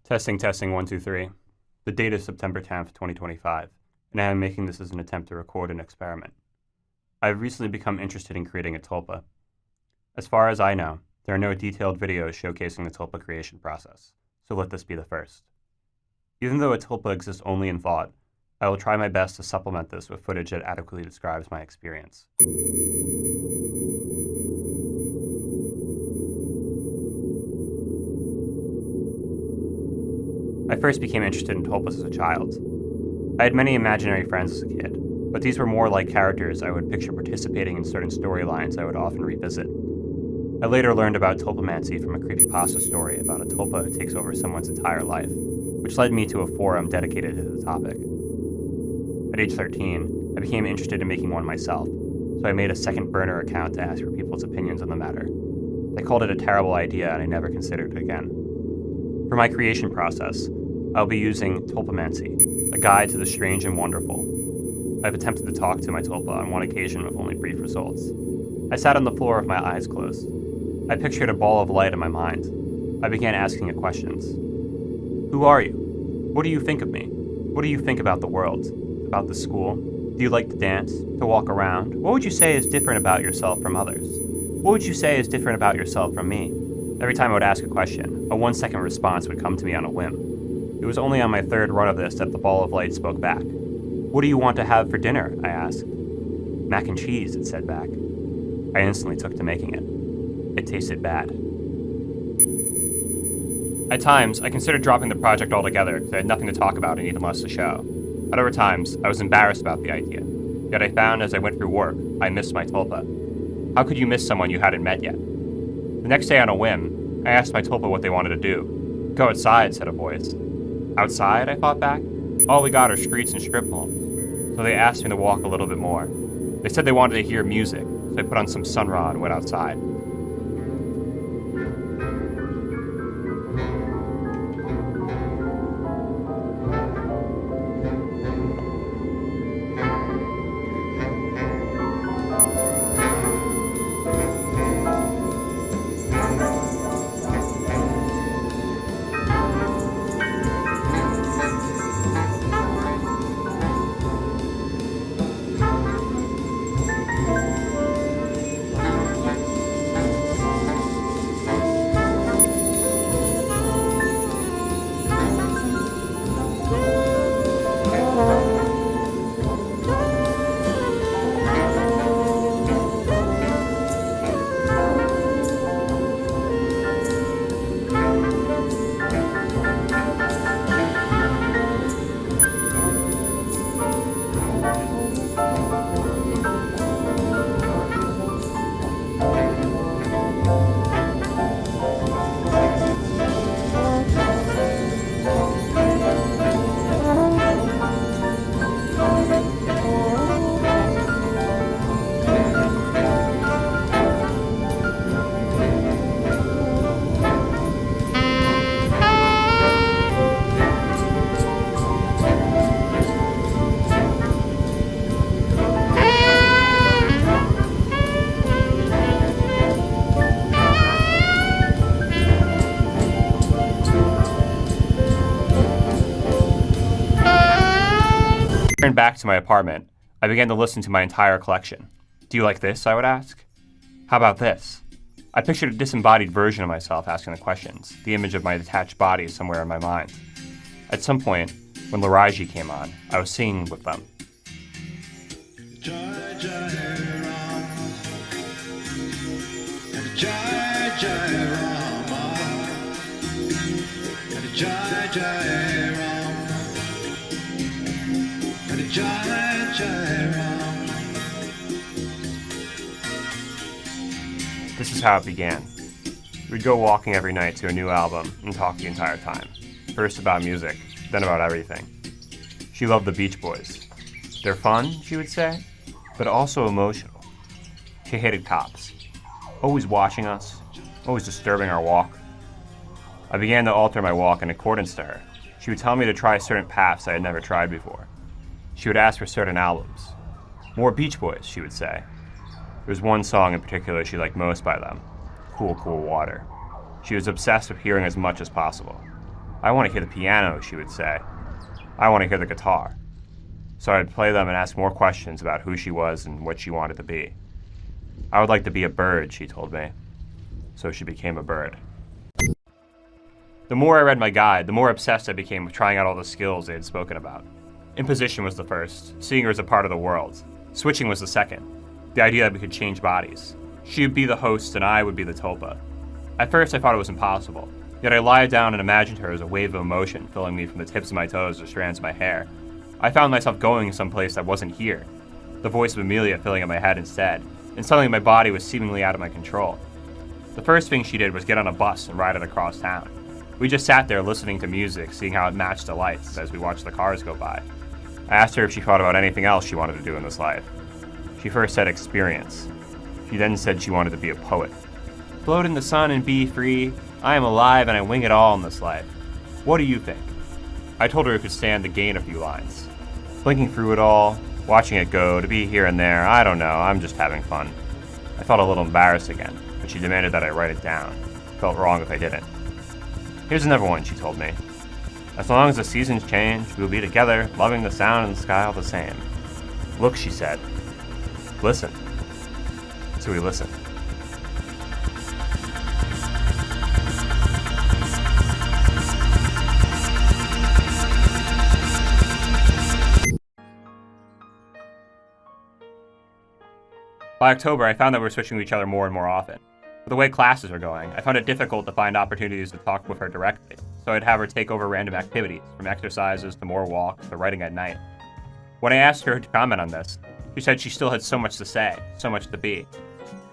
Testing, 1, 2, 3. The date is September 10th, 2025, and I am making this as an attempt to record an experiment. I have recently become interested in creating a tulpa. As far as I know, there are no detailed videos showcasing the tulpa creation process, so let this be the first. Even though a tulpa exists only in thought, I will try my best to supplement this with footage that adequately describes my experience. I first became interested in tulpas as a child. I had many imaginary friends as a kid, but these were more like characters I would picture participating in certain storylines I would often revisit. I later learned about tulpamancy from a creepypasta story about a tulpa who takes over someone's entire life, which led me to a forum dedicated to the topic. At age 13, I became interested in making one myself, so I made a second burner account to ask for people's opinions on the matter. I called it a terrible idea and I never considered it again. For my creation process, I'll be using tulpamancy, a guide to the strange and wonderful. I've attempted to talk to my tulpa on one occasion with only brief results. I sat on the floor with my eyes closed. I pictured a ball of light in my mind. I began asking it questions. Who are you? What do you think of me? What do you think about the world? About the school? Do you like to dance? To walk around? What would you say is different about yourself from others? What would you say is different about yourself from me? Every time I would ask a question, a 1-second response would come to me on a whim. It was only on my third run of this that the ball of light spoke back. What do you want to have for dinner? I asked. Mac and cheese, it said back. I instantly took to making it. It tasted bad. At times, I considered dropping the project altogether because I had nothing to talk about and even less to show. At other times, I was embarrassed about the idea. Yet I found as I went through work, I missed my tulpa. How could you miss someone you hadn't met yet? The next day on a whim, I asked my tulpa what they wanted to do. Go outside, said a voice. Outside, I thought back. All we got are streets and strip malls. So they asked me to walk a little bit more. They said they wanted to hear music, so I put on some Sun Ra and went outside. Back to my apartment, I began to listen to my entire collection. Do you like this? I would ask. How about this? I pictured a disembodied version of myself asking the questions, the image of my detached body somewhere in my mind. At some point, when Laraaji came on, I was singing with them. Jaya, Jaya, Rama. Jaya, Jaya, Rama. Jaya, Jaya, Rama. Jaya, Jaya, Rama. This is how it began. We'd go walking every night to a new album and talk the entire time. First about music, then about everything. She loved the Beach Boys. They're fun, she would say, but also emotional. She hated cops. Always watching us, always disturbing our walk. I began to alter my walk in accordance to her. She would tell me to try certain paths I had never tried before. She would ask for certain albums. More Beach Boys, she would say. There was one song in particular she liked most by them, Cool, Cool Water. She was obsessed with hearing as much as possible. I want to hear the piano, she would say. I want to hear the guitar. So I'd play them and ask more questions about who she was and what she wanted to be. I would like to be a bird, she told me. So she became a bird. The more I read my guide, the more obsessed I became with trying out all the skills they had spoken about. Imposition was the first, seeing her as a part of the world. Switching was the second, the idea that we could change bodies. She would be the host and I would be the tulpa. At first I thought it was impossible, yet I lied down and imagined her as a wave of emotion filling me from the tips of my toes to strands of my hair. I found myself going someplace that wasn't here, the voice of Amelia filling in my head instead, and suddenly my body was seemingly out of my control. The first thing she did was get on a bus and ride it across town. We just sat there listening to music, seeing how it matched the lights as we watched the cars go by. I asked her if she thought about anything else she wanted to do in this life. She first said experience. She then said she wanted to be a poet. Float in the sun and be free. I am alive and I wing it all in this life. What do you think? I told her it could stand to gain a few lines. Blinking through it all, watching it go, to be here and there, I don't know, I'm just having fun. I felt a little embarrassed again, but she demanded that I write it down. Felt wrong if I didn't. Here's another one, she told me. As long as the seasons change, we'll be together, loving the sound and the sky all the same. Look, she said. Listen. So we listened. By October, I found that we were switching to each other more and more often. With the way classes were going, I found it difficult to find opportunities to talk with her directly, so I'd have her take over random activities, from exercises to more walks to writing at night. When I asked her to comment on this, she said she still had so much to say, so much to be.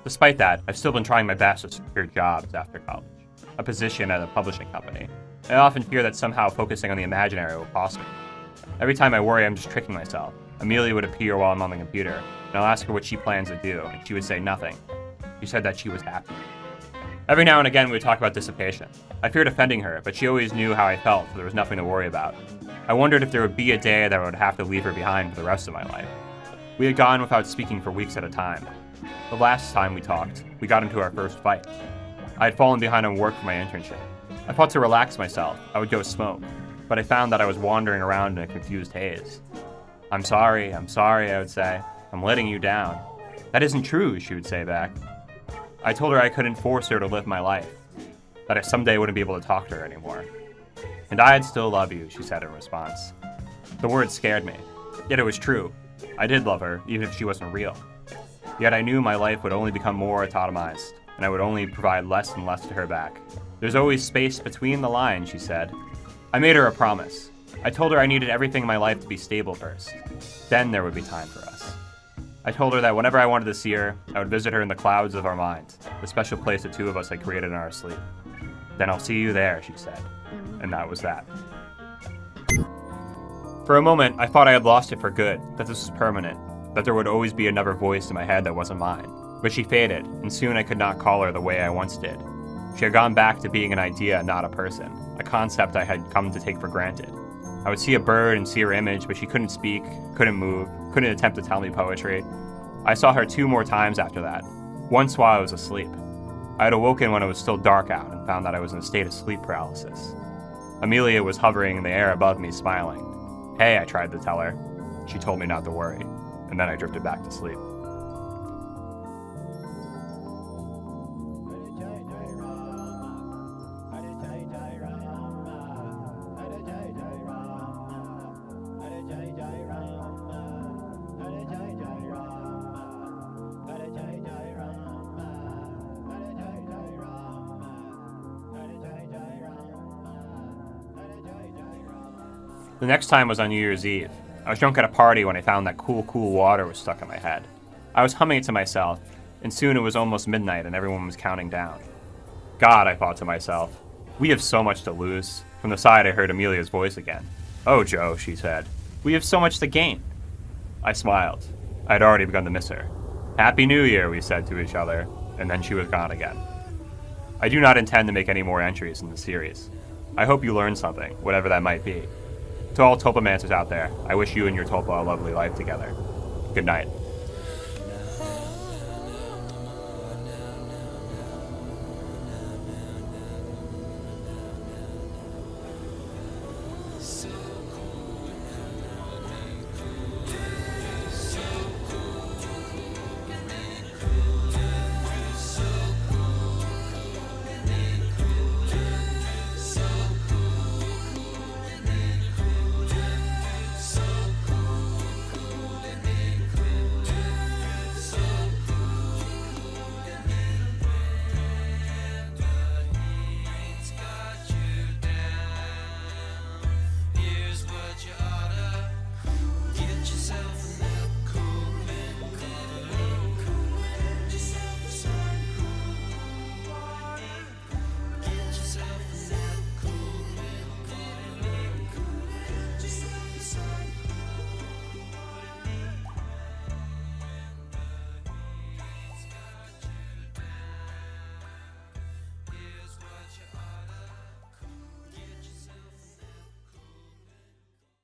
Despite that, I've still been trying my best to secure jobs after college, a position at a publishing company. I often fear that somehow focusing on the imaginary will cost me. Every time I worry I'm just tricking myself. Amelia would appear while I'm on the computer, and I'll ask her what she plans to do, and she would say nothing. She said that she was happy. Every now and again we would talk about dissipation. I feared offending her, but she always knew how I felt, so there was nothing to worry about. I wondered if there would be a day that I would have to leave her behind for the rest of my life. We had gone without speaking for weeks at a time. The last time we talked, we got into our first fight. I had fallen behind on work for my internship. I thought to relax myself, I would go smoke, but I found that I was wandering around in a confused haze. I'm sorry, I would say. I'm letting you down. That isn't true, she would say back. I told her I couldn't force her to live my life, that I someday wouldn't be able to talk to her anymore. And I'd still love you, she said in response. The words scared me, yet it was true. I did love her, even if she wasn't real. Yet I knew my life would only become more autotomized, and I would only provide less and less to her back. There's always space between the lines, she said. I made her a promise. I told her I needed everything in my life to be stable first. Then there would be time for us. I told her that whenever I wanted to see her, I would visit her in the clouds of our minds, the special place the two of us had created in our sleep. Then I'll see you there, she said. And that was that. For a moment, I thought I had lost it for good, that this was permanent, that there would always be another voice in my head that wasn't mine. But she faded, and soon I could not call her the way I once did. She had gone back to being an idea, not a person, a concept I had come to take for granted. I would see a bird and see her image, but she couldn't speak, couldn't move, couldn't attempt to tell me poetry. I saw her 2 more times after that, once while I was asleep. I had awoken when it was still dark out and found that I was in a state of sleep paralysis. Amelia was hovering in the air above me, smiling. Hey, I tried to tell her. She told me not to worry, and then I drifted back to sleep. The next time was on New Year's Eve. I was drunk at a party when I found that cool water was stuck in my head. I was humming it to myself, and soon it was almost midnight and everyone was counting down. God, I thought to myself, we have so much to lose. From the side I heard Amelia's voice again. Oh, Joe, she said, we have so much to gain. I smiled. I had already begun to miss her. Happy New Year, we said to each other, and then she was gone again. I do not intend to make any more entries in the series. I hope you learned something, whatever that might be. To all Tulpamancers out there, I wish you and your Tulpa a lovely life together. Good night.